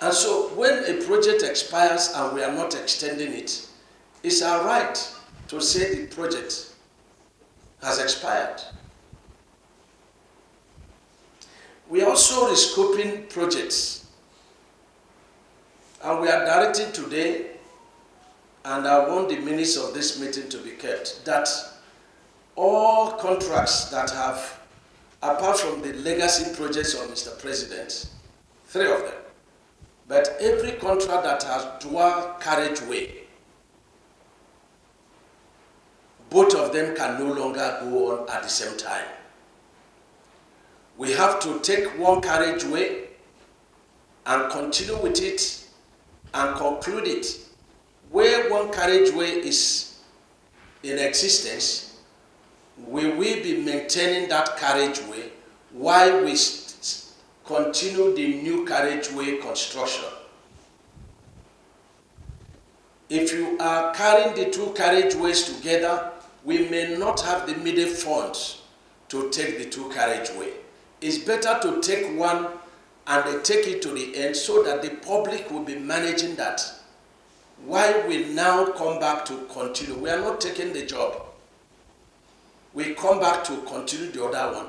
And so when a project expires and we are not extending it, it's our right to say the project has expired. We are also rescoping projects. And we are directing today, and I want the minutes of this meeting to be kept, that all contracts that have, apart from the legacy projects of Mr. President, 3 of them, but every contract that has dual carriageway, both of them can no longer go on at the same time. We have to take one carriageway and continue with it and conclude it. Where one carriageway is in existence, we will be maintaining that carriageway while we continue the new carriageway construction. If you are carrying the 2 carriageways together, we may not have the immediate funds to take the 2 carriageway. It's better to take one and they take it to the end so that the public will be managing that. While we now come back to continue, we are not taking the job. We come back to continue the other one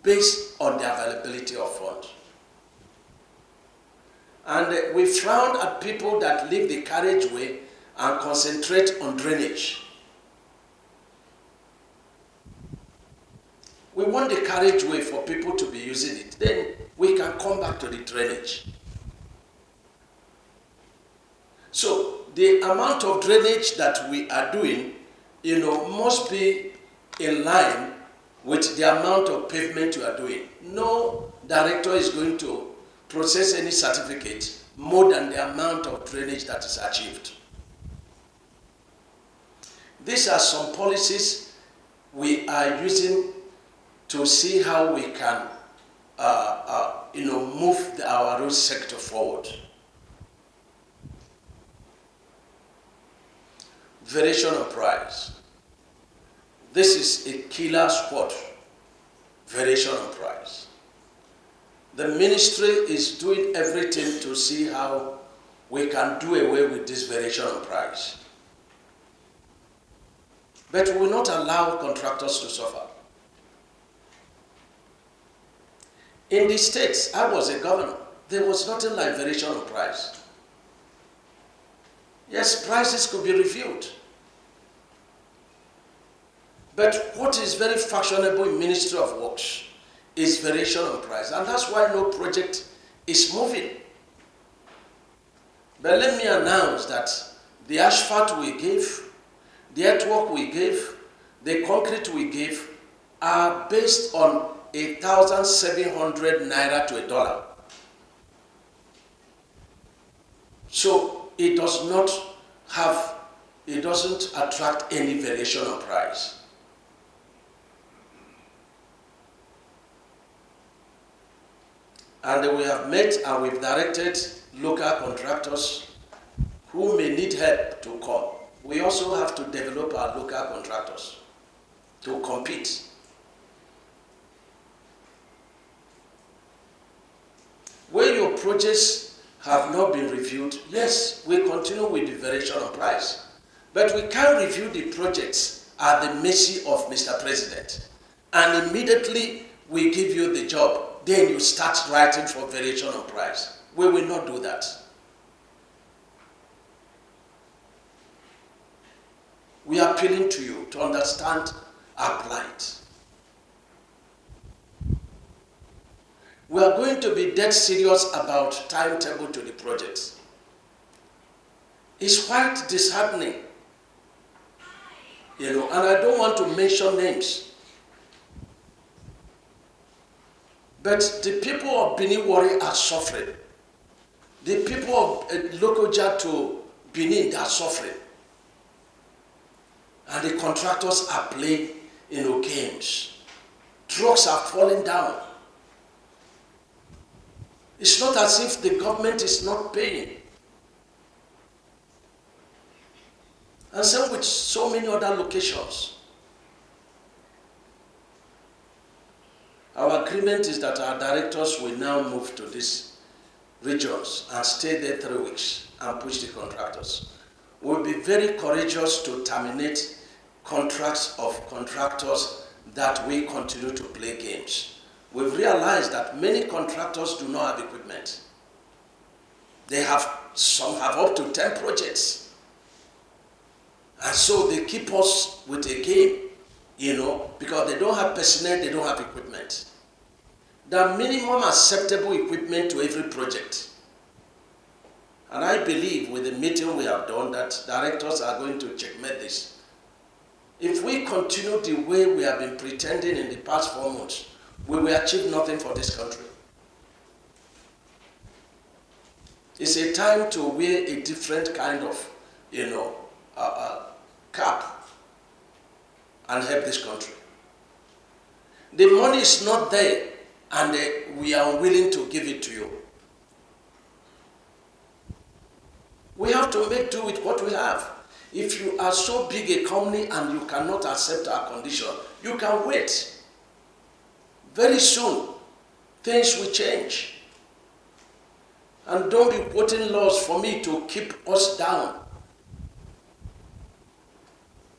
based on the availability of funds. And we frown at people that leave the carriageway and concentrate on drainage. We want the carriageway for people to be using it. Then we can come back to the drainage. So the amount of drainage that we are doing, must be in line with the amount of pavement you are doing. No director is going to process any certificate more than the amount of drainage that is achieved. These are some policies we are using to see how we can move our road sector forward. Variation of price. This is a killer spot, variation of price. The ministry is doing everything to see how we can do away with this variation of price. But we will not allow contractors to suffer. In the States, I was a governor. There was nothing like variation of price. Yes, prices could be reviewed. But what is very fashionable in Ministry of Works is variation of price. And that's why no project is moving. But let me announce that the asphalt we give, the earthwork we give, the concrete we give are based on 1,700 naira to $1. So it doesn't attract any variation of price. And we have met and we've directed local contractors who may need help to come. We also have to develop our local contractors to compete. Where your projects have not been reviewed, yes, we continue with the variation of price. But we can't review the projects at the mercy of Mr. President. And immediately we give you the job. Then you start writing for variation of price. We will not do that. We are appealing to you to understand our plight. We are going to be dead serious about timetable to the projects. It's quite disheartening, and I don't want to mention names. But the people of Benin Wari are suffering. The people of Lokoja to Benin, they are suffering. And the contractors are playing games. Trucks are falling down. It's not as if the government is not paying. And same with so many other locations. Our agreement is that our directors will now move to this regions and stay there 3 weeks and push the contractors. We'll be very courageous to terminate contracts of contractors that we continue to play games. We've realized that many contractors do not have equipment. Some have up to 10 projects. And so they keep us with a game, because they don't have personnel, they don't have equipment. The minimum acceptable equipment to every project. And I believe with the meeting we have done that directors are going to checkmate this. If we continue the way we have been pretending in the past 4 months, we will achieve nothing for this country. It's a time to wear a different kind of, cap and help this country. The money is not there, and we are unwilling to give it to you. We have to make do with what we have. If you are so big a company and you cannot accept our condition, you can wait. Very soon, things will change. And don't be quoting laws for me to keep us down.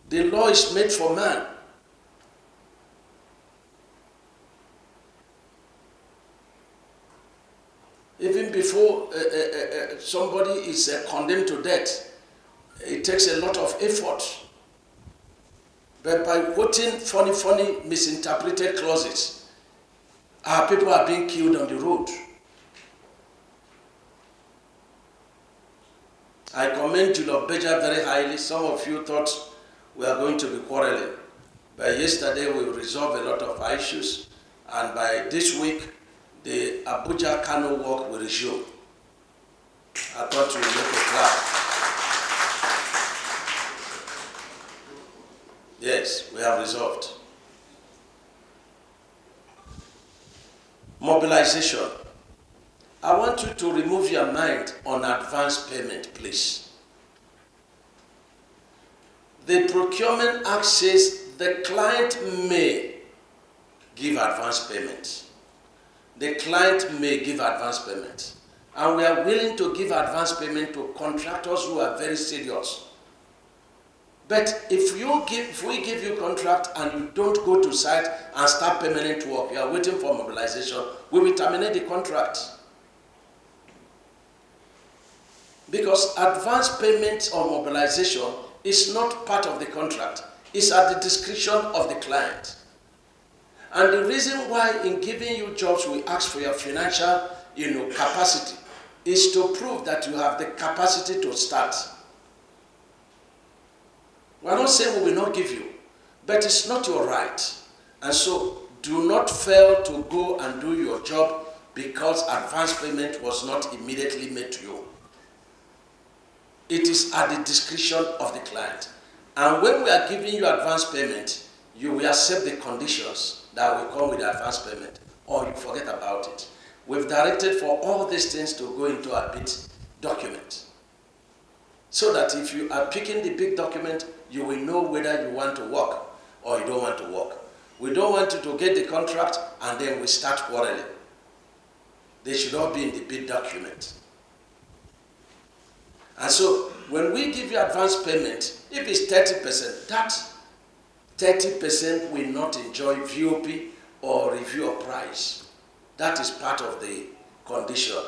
The law is made for man. Even before somebody is condemned to death, it takes a lot of effort. But by quoting funny, misinterpreted clauses, our people are being killed on the road. I commend Julio Beja very highly. Some of you thought we are going to be quarreling. But yesterday we resolved a lot of issues, and by this week, the Abuja Kano work will resume. I thought you would make a clap. Yes, we have resolved. Mobilization. I want you to remove your mind on advance payment, please. The Procurement Act says the client may give advance payment. The client may give advance payment. And we are willing to give advance payment to contractors who are very serious. But if we give you contract and you don't go to site and start permanent work, you are waiting for mobilization, we will terminate the contract. Because advance payment or mobilization is not part of the contract. It's at the discretion of the client. And the reason why in giving you jobs we ask for your financial capacity is to prove that you have the capacity to start. We're not saying we will not give you, but it's not your right. And so do not fail to go and do your job because advance payment was not immediately made to you. It is at the discretion of the client. And when we are giving you advance payment, you will accept the conditions that will come with advance payment, or you forget about it. We've directed for all these things to go into a bid document, so that if you are picking the big document, you will know whether you want to work or you don't want to work. We don't want you to get the contract and then we start quarreling. They should all be in the bid document. And so when we give you advance payment, if it's 30%, that 30% will not enjoy VOP or review of price. That is part of the condition.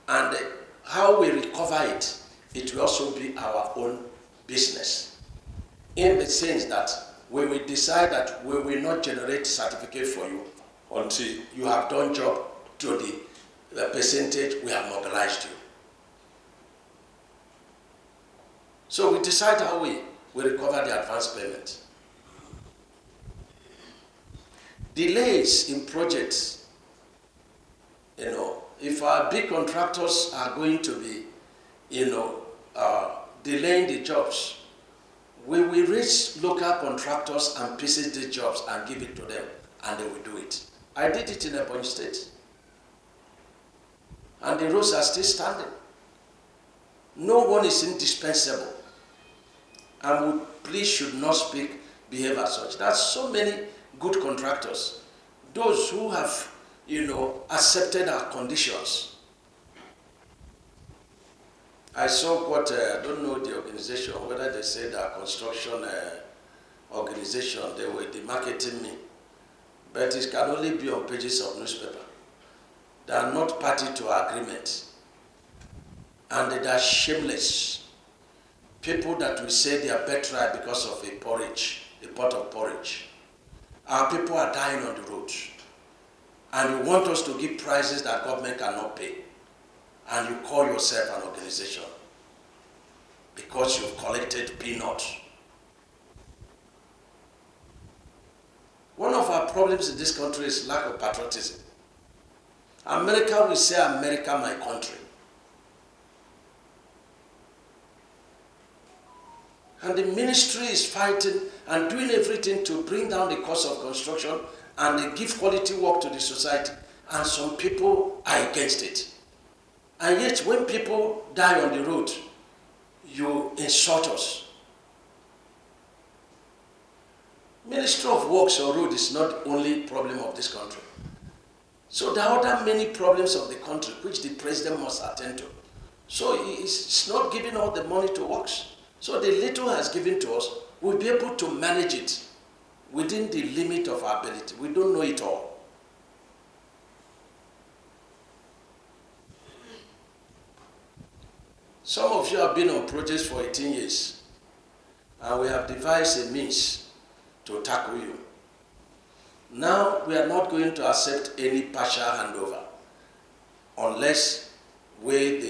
And how we recover it, it will also be our own business. In the sense that we will decide that we will not generate certificate for you until you have done job to the percentage we have mobilized you. So we decide how we recover the advance payment. Delays in projects. If our big contractors are going to be, delaying the jobs, we will reach local contractors and pieces the jobs and give it to them, and they will do it. I did it in Ebonyi State. And the roads are still standing. No one is indispensable. And we please should not behave as such. There are so many good contractors. Those who have, accepted our conditions. I saw what, I don't know the organization, whether they say that construction organization, they were demarketing me. But it can only be on pages of newspaper. They are not party to agreement. And they are shameless. People that will say they are better because of a porridge, a pot of porridge. Our people are dying on the road. And you want us to give prices that government cannot pay. And you call yourself an organization because you've collected peanuts. One of our problems in this country is lack of patriotism. America will say, America, my country. And the ministry is fighting and doing everything to bring down the cost of construction and give quality work to the society. And some people are against it. And yet, when people die on the road, you insult us. Ministry of Works or Road is not the only problem of this country. So there are other many problems of the country which the president must attend to. So it's not giving all the money to works. So the little has given to us, we'll be able to manage it within the limit of our ability. We don't know it all. Some of you have been on projects for 18 years, and we have devised a means to tackle you. Now, we are not going to accept any partial handover unless we,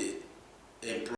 the employer,